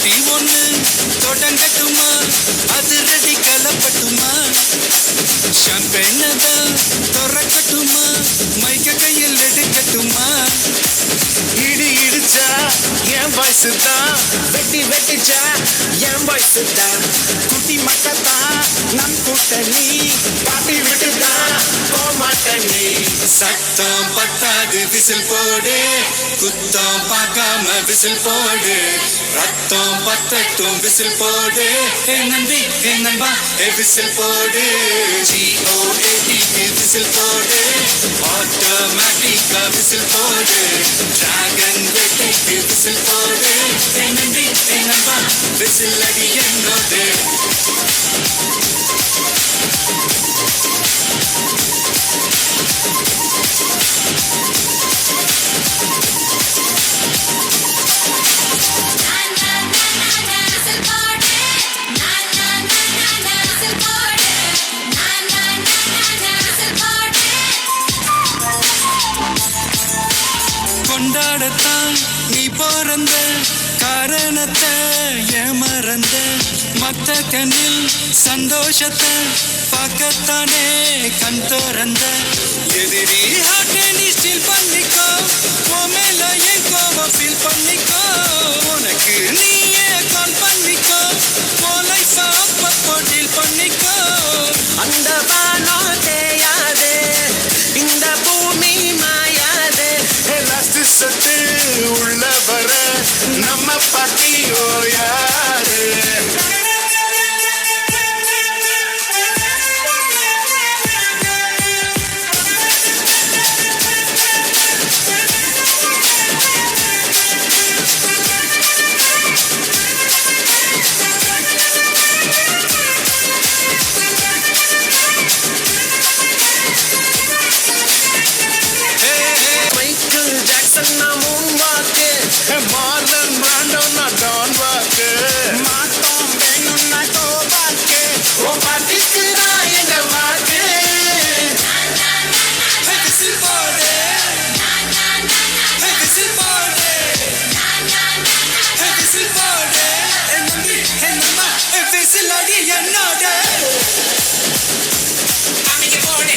Party ஒண்ணு தொடங்கட்டுமா, அது ready கலப்பட்டுமா, ஷாம்பெயினத திறக்கட்டுமா, மைக்க கையில் எடுக்கட்டுமா. இடி இடிச்சா என் வாய்ஸ் தான், வெட்டி வெட்டிச்சா என் வாய்ஸ் தான், குட்டி மக்கத்தான் நம் கூட்டணி, பாட்டி விட்டுதான் போமாட்டணி. சத்தம் பத்தாது விசில் போடு, குத்தம் பார்க்காம விசில் போடு, ரத்தம் பத்தட்டும் விசில் போடு, ஏ நம்பி ஏ நம்பா ஏ விசில் போடு, GOAT விசில் போடு, ஆட்டோமேட்டிக்கா விசில் போடு, டிராகன் வேட்டைக்கு விசில் போடு, ஏ நம்பி ஏ நம்பா விசில் அடி என்னோடு. கொண்டாடத்தான் நீ பிறந்த காரணத்தை ஏமறந்த, மத்த கண்ணில் சந்தோஷத்தை பார்க்கத்தானே கண் திறந்த. எதிரி ஹார்ட்டை நீ ஸ்டீல் பண்ணிக்கோ, உன் மேல என் கோவம் ஃபீல் பண்ணிக்கோ, உனக்கு நீயே கால் பண்ணிக்கோ, உன் லைஃப அப்பப்போ டீல் பண்ணிக்கோ. அந்த வானம் தேயாது, இந்த பூமி மாயாது, லாஸ்ட் சொட்டு உள்ள வர நம்ம பாட்டியோ யாரு. மைக்கேல் ஜாக்சன் நான் மூன் வாக்கு, மார்லன் பிராண்டோ நான் டான் வாக்கு, மாட்டோம் வேணும்னா கோ வாக்கு, ஓ பாட்டிக்கு நான் எங்க வாக்கு. விசில் போடு, விசில் போடு, விசில் போடு, என் நம்பி என் நம்பா விசில் அடி என்னோட. அமைக்க போடு,